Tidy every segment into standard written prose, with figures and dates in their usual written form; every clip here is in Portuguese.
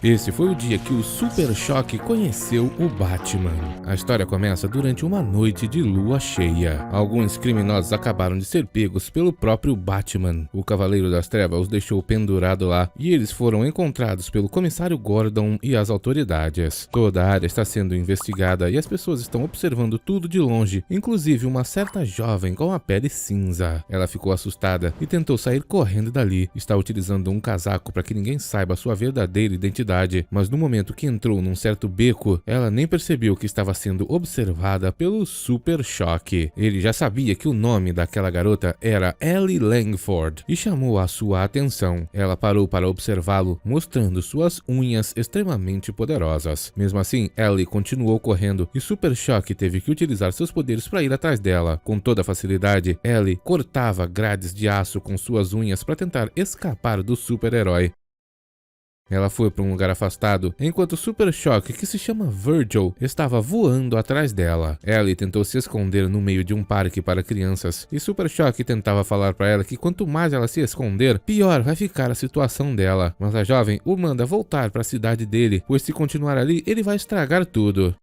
Esse foi o dia que o Super Choque conheceu o Batman. A história começa durante uma noite de lua cheia. Alguns criminosos acabaram de ser pegos pelo próprio Batman. O Cavaleiro das Trevas os deixou pendurado lá e eles foram encontrados pelo comissário Gordon e as autoridades. Toda a área está sendo investigada e as pessoas estão observando tudo de longe, inclusive uma certa jovem com a pele cinza. Ela ficou assustada e tentou sair correndo dali. Está utilizando um casaco para que ninguém saiba sua verdadeira identidade. Mas no momento que entrou num certo beco, ela nem percebeu que estava sendo observada pelo Super Choque. Ele já sabia que o nome daquela garota era Ellie Langford e chamou a sua atenção. Ela parou para observá-lo, mostrando suas unhas extremamente poderosas. Mesmo assim, Ellie continuou correndo e Super Choque teve que utilizar seus poderes para ir atrás dela. Com toda facilidade, Ellie cortava grades de aço com suas unhas para tentar escapar do super-herói. Ela foi para um lugar afastado, enquanto o Super Choque, que se chama Virgil, estava voando atrás dela. Ellie tentou se esconder no meio de um parque para crianças, e Super Choque tentava falar para ela que quanto mais ela se esconder, pior vai ficar a situação dela. Mas a jovem o manda voltar para a cidade dele, pois se continuar ali, ele vai estragar tudo.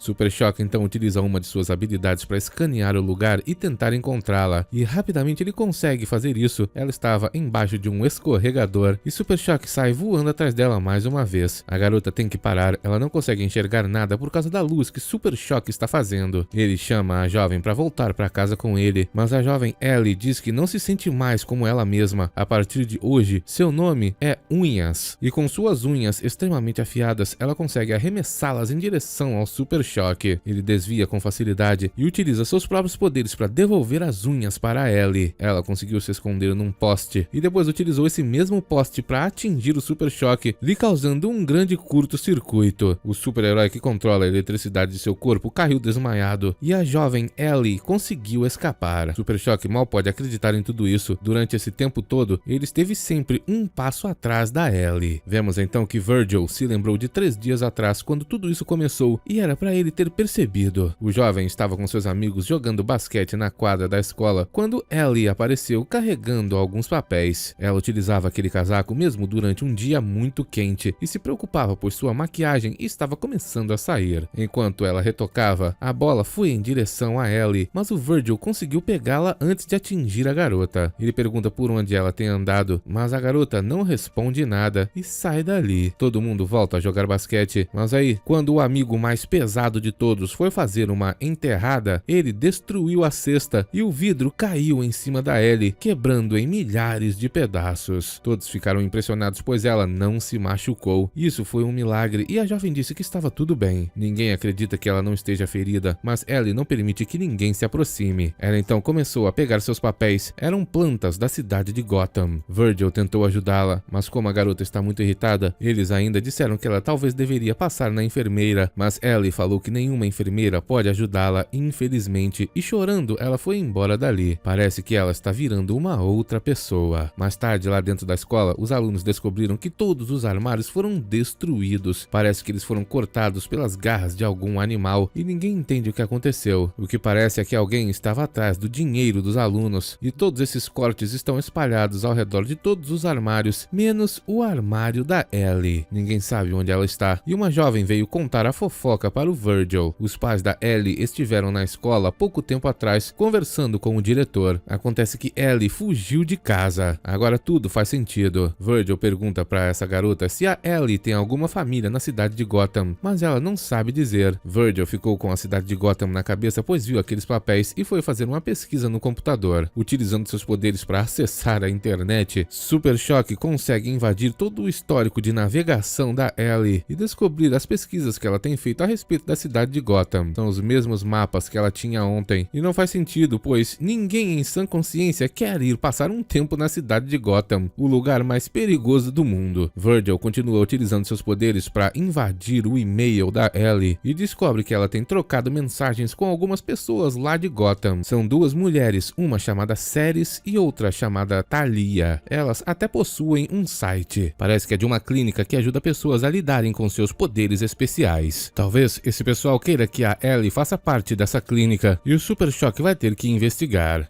Super Choque então utiliza uma de suas habilidades para escanear o lugar e tentar encontrá-la, e rapidamente ele consegue fazer isso. Ela estava embaixo de um escorregador e Super Choque sai voando atrás dela mais uma vez. A garota tem que parar, ela não consegue enxergar nada por causa da luz que Super Choque está fazendo. Ele chama a jovem para voltar para casa com ele, mas a jovem Ellie diz que não se sente mais como ela mesma. A partir de hoje, seu nome é Unhas, e com suas unhas extremamente afiadas, ela consegue arremessá-las em direção ao Super Choque. Ele desvia com facilidade e utiliza seus próprios poderes para devolver as unhas para Ellie. Ela conseguiu se esconder num poste e depois utilizou esse mesmo poste para atingir o Super Choque, lhe causando um grande curto-circuito. O super-herói que controla a eletricidade de seu corpo caiu desmaiado e a jovem Ellie conseguiu escapar. Super Choque mal pode acreditar em tudo isso. Durante esse tempo todo, ele esteve sempre um passo atrás da Ellie. Vemos então que Virgil se lembrou de 3 dias atrás, quando tudo isso começou, e era para ele ter percebido. O jovem estava com seus amigos jogando basquete na quadra da escola quando Ellie apareceu carregando alguns papéis. Ela utilizava aquele casaco mesmo durante um dia muito quente e se preocupava pois sua maquiagem estava começando a sair. Enquanto ela retocava, a bola foi em direção a Ellie, mas o Virgil conseguiu pegá-la antes de atingir a garota. Ele pergunta por onde ela tem andado, mas a garota não responde nada e sai dali. Todo mundo volta a jogar basquete, mas aí, quando o amigo mais pesado de todos foi fazer uma enterrada, ele destruiu a cesta e o vidro caiu em cima da Ellie, quebrando em milhares de pedaços. Todos ficaram impressionados pois ela não se machucou. Isso foi um milagre e a jovem disse que estava tudo bem. Ninguém acredita que ela não esteja ferida, mas Ellie não permite que ninguém se aproxime. Ela então começou a pegar seus papéis. Eram plantas da cidade de Gotham. Virgil tentou ajudá-la, mas como a garota está muito irritada, eles ainda disseram que ela talvez deveria passar na enfermeira, mas Ellie falou que nenhuma enfermeira pode ajudá-la, infelizmente, e chorando, ela foi embora dali. Parece que ela está virando uma outra pessoa. Mais tarde, lá dentro da escola, os alunos descobriram que todos os armários foram destruídos. Parece que eles foram cortados pelas garras de algum animal e ninguém entende o que aconteceu. O que parece é que alguém estava atrás do dinheiro dos alunos e todos esses cortes estão espalhados ao redor de todos os armários, menos o armário da Ellie. Ninguém sabe onde ela está e uma jovem veio contar a fofoca para o Virgil. Os pais da Ellie estiveram na escola pouco tempo atrás conversando com o diretor. Acontece que Ellie fugiu de casa. Agora tudo faz sentido. Virgil pergunta para essa garota se a Ellie tem alguma família na cidade de Gotham, mas ela não sabe dizer. Virgil ficou com a cidade de Gotham na cabeça pois viu aqueles papéis e foi fazer uma pesquisa no computador. Utilizando seus poderes para acessar a internet, Super Choque consegue invadir todo o histórico de navegação da Ellie e descobrir as pesquisas que ela tem feito a respeito da cidade de Gotham. São os mesmos mapas que ela tinha ontem. E não faz sentido, pois ninguém em sã consciência quer ir passar um tempo na cidade de Gotham, o lugar mais perigoso do mundo. Virgil continua utilizando seus poderes para invadir o e-mail da Ellie e descobre que ela tem trocado mensagens com algumas pessoas lá de Gotham. São 2 mulheres, uma chamada Ceres e outra chamada Talia. Elas até possuem um site. Parece que é de uma clínica que ajuda pessoas a lidarem com seus poderes especiais. Talvez esse pessoal queira que a Ellie faça parte dessa clínica e o Super Choque vai ter que investigar.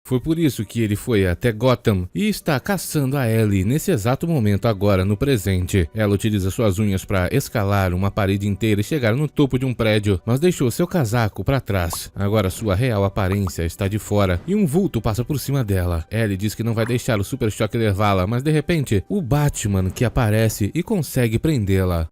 Foi por isso que ele foi até Gotham e está caçando a Ellie nesse exato momento agora no presente. Ela utiliza suas unhas para escalar uma parede inteira e chegar no topo de um prédio, mas deixou seu casaco para trás. Agora sua real aparência está de fora e um vulto passa por cima dela. Ellie diz que não vai deixar o Super Choque levá-la, mas de repente o Batman que aparece e consegue prendê-la.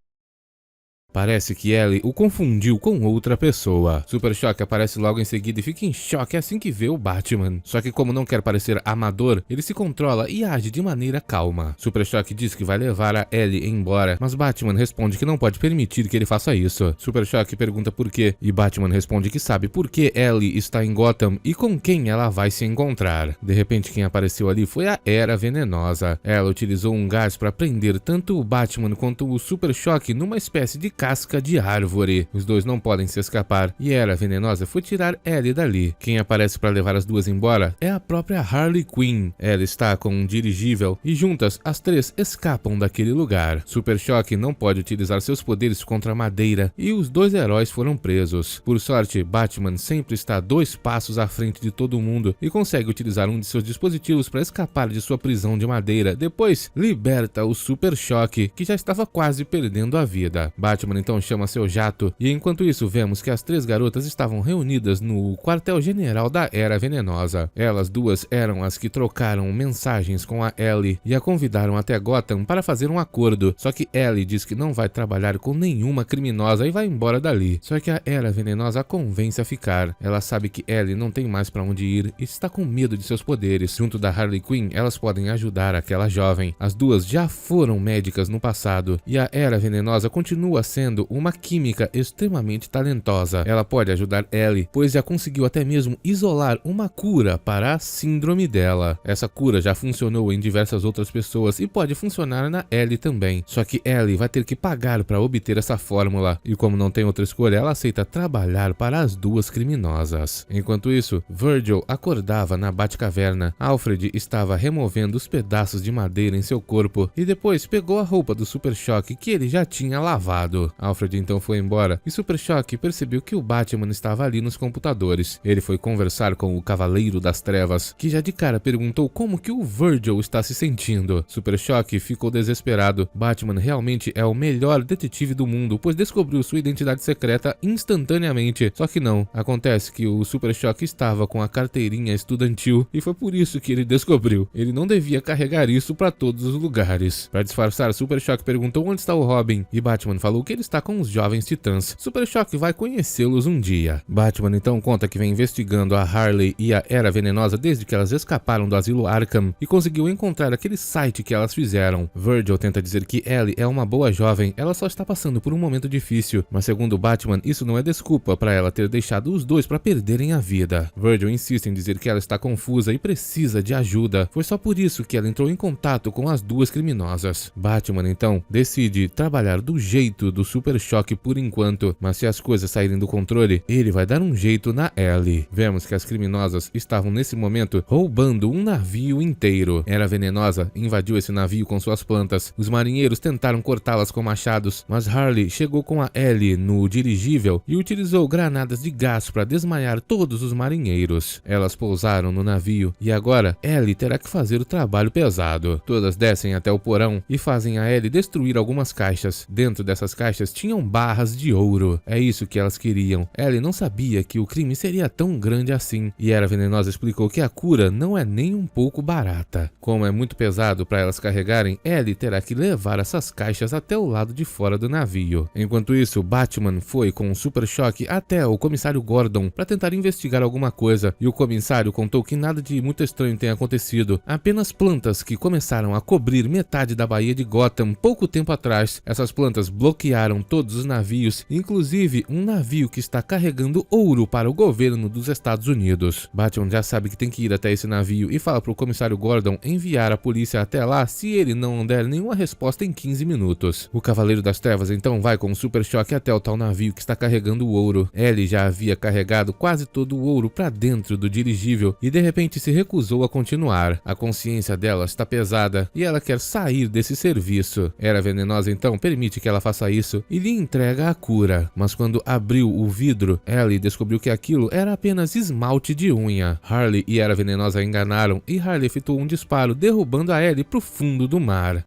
Parece que Ellie o confundiu com outra pessoa. Super Choque aparece logo em seguida e fica em choque assim que vê o Batman. Só que como não quer parecer amador, ele se controla e age de maneira calma. Super Choque diz que vai levar a Ellie embora, mas Batman responde que não pode permitir que ele faça isso. Super Choque pergunta por quê, e Batman responde que sabe por que Ellie está em Gotham e com quem ela vai se encontrar. De repente quem apareceu ali foi a Era Venenosa. Ela utilizou um gás para prender tanto o Batman quanto o Super Choque numa espécie de casca de árvore. Os dois não podem se escapar e Era Venenosa foi tirar Ellie dali. Quem aparece para levar as duas embora é a própria Harley Quinn. Ela está com um dirigível e juntas as três escapam daquele lugar. Super Choque não pode utilizar seus poderes contra a Madeira e os dois heróis foram presos. Por sorte, Batman sempre está 2 passos à frente de todo mundo e consegue utilizar um de seus dispositivos para escapar de sua prisão de madeira. Depois, liberta o Super Choque, que já estava quase perdendo a vida. Batman então chama seu jato e enquanto isso vemos que as 3 garotas estavam reunidas no quartel-general da Era Venenosa. Elas duas eram as que trocaram mensagens com a Ellie e a convidaram até Gotham para fazer um acordo, só que Ellie diz que não vai trabalhar com nenhuma criminosa e vai embora dali. Só que a Era Venenosa a convence a ficar. Ela sabe que Ellie não tem mais para onde ir e está com medo de seus poderes. Junto da Harley Quinn, elas podem ajudar aquela jovem. As duas já foram médicas no passado e a Era Venenosa continua sendo uma química extremamente talentosa. Ela pode ajudar Ellie, pois já conseguiu até mesmo isolar uma cura para a síndrome dela. Essa cura já funcionou em diversas outras pessoas e pode funcionar na Ellie também. Só que Ellie vai ter que pagar para obter essa fórmula e como não tem outra escolha, ela aceita trabalhar para as duas criminosas. Enquanto isso, Virgil acordava na Batcaverna. Alfred estava removendo os pedaços de madeira em seu corpo e depois pegou a roupa do Super Choque que ele já tinha lavado. Alfred então foi embora e Super Choque percebeu que o Batman estava ali nos computadores. Ele foi conversar com o Cavaleiro das Trevas, que já de cara perguntou como que o Virgil está se sentindo. Super Choque ficou desesperado. Batman realmente é o melhor detetive do mundo, pois descobriu sua identidade secreta instantaneamente. Só que não, acontece que o Super Choque estava com a carteirinha estudantil e foi por isso que ele descobriu. Ele não devia carregar isso para todos os lugares. Para disfarçar, Super Choque perguntou onde está o Robin e Batman falou que ele está com os jovens titãs. Super Choque vai conhecê-los um dia. Batman então conta que vem investigando a Harley e a Era Venenosa desde que elas escaparam do asilo Arkham e conseguiu encontrar aquele site que elas fizeram. Virgil tenta dizer que Ellie é uma boa jovem, ela só está passando por um momento difícil, mas segundo Batman, isso não é desculpa para ela ter deixado os dois para perderem a vida. Virgil insiste em dizer que ela está confusa e precisa de ajuda. Foi só por isso que ela entrou em contato com as duas criminosas. Batman então decide trabalhar do jeito do Super Choque por enquanto, mas se as coisas saírem do controle, ele vai dar um jeito na Ellie. Vemos que as criminosas estavam nesse momento roubando um navio inteiro. Era Venenosa invadiu esse navio com suas plantas. Os marinheiros tentaram cortá-las com machados, mas Harley chegou com a Ellie no dirigível e utilizou granadas de gás para desmaiar todos os marinheiros. Elas pousaram no navio e agora Ellie terá que fazer o trabalho pesado. Todas descem até o porão e fazem a Ellie destruir algumas caixas. Dentro dessas caixas tinham barras de ouro. É isso que elas queriam. Ellie não sabia que o crime seria tão grande assim e Era Venenosa explicou que a cura não é nem um pouco barata. Como é muito pesado para elas carregarem, Ellie terá que levar essas caixas até o lado de fora do navio. Enquanto isso, Batman foi com o Super Choque até o comissário Gordon para tentar investigar alguma coisa e o comissário contou que nada de muito estranho tem acontecido, apenas plantas que começaram a cobrir metade da Baía de Gotham pouco tempo atrás. Essas plantas bloquearam todos os navios, inclusive um navio que está carregando ouro para o governo dos Estados Unidos. Batman já sabe que tem que ir até esse navio e fala para o comissário Gordon enviar a polícia até lá se ele não der nenhuma resposta em 15 minutos. O Cavaleiro das Trevas então vai com o Super Choque até o tal navio que está carregando o ouro. Ellie já havia carregado quase todo o ouro para dentro do dirigível e de repente se recusou a continuar. A consciência dela está pesada e ela quer sair desse serviço. Era Venenosa então permite que ela faça isso isso e lhe entrega a cura. Mas quando abriu o vidro, Ellie descobriu que aquilo era apenas esmalte de unha. Harley e Era Venenosa a enganaram e Harley efetuou um disparo, derrubando a Ellie pro fundo do mar.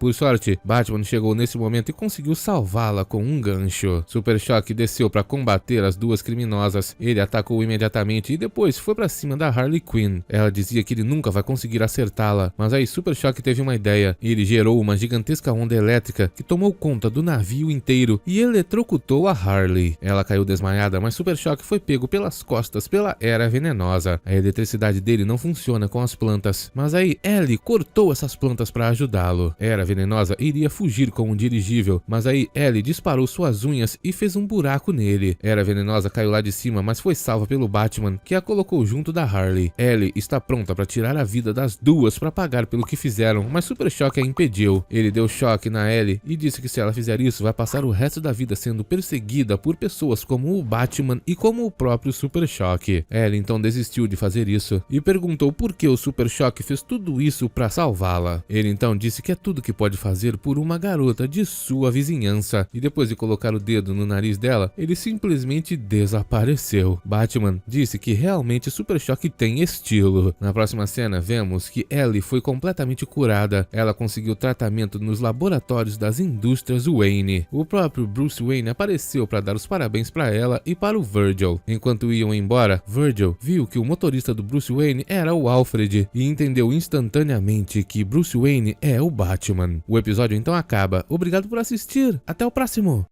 Por sorte, Batman chegou nesse momento e conseguiu salvá-la com um gancho. Super Choque desceu para combater as duas criminosas. Ele atacou imediatamente e depois foi para cima da Harley Quinn. Ela dizia que ele nunca vai conseguir acertá-la, mas aí Super Choque teve uma ideia. Ele gerou uma gigantesca onda elétrica que tomou conta do navio inteiro e eletrocutou a Harley. Ela caiu desmaiada, mas Super Choque foi pego pelas costas pela Era Venenosa. A eletricidade dele não funciona com as plantas, mas aí Ellie cortou essas plantas para ajudá-lo. Era Venenosa iria fugir com um dirigível, mas aí Ellie disparou suas unhas e fez um buraco nele. Era Venenosa caiu lá de cima, mas foi salva pelo Batman, que a colocou junto da Harley. Ellie está pronta para tirar a vida das duas para pagar pelo que fizeram, mas Super Choque a impediu. Ele deu choque na Ellie e disse que se ela fizer isso, vai passar o resto da vida sendo perseguida por pessoas como o Batman e como o próprio Super Choque. Ellie então desistiu de fazer isso e perguntou por que o Super Choque fez tudo isso para salvá-la. Ele então disse que é tudo que pode fazer por uma garota de sua vizinhança, e depois de colocar o dedo no nariz dela, ele simplesmente desapareceu. Batman disse que realmente Super Choque tem estilo. Na próxima cena, vemos que Ellie foi completamente curada. Ela conseguiu tratamento nos laboratórios das indústrias Wayne. O próprio Bruce Wayne apareceu para dar os parabéns para ela e para o Virgil. Enquanto iam embora, Virgil viu que o motorista do Bruce Wayne era o Alfred e entendeu instantaneamente que Bruce Wayne é o Batman. O episódio então acaba. Obrigado por assistir. Até o próximo.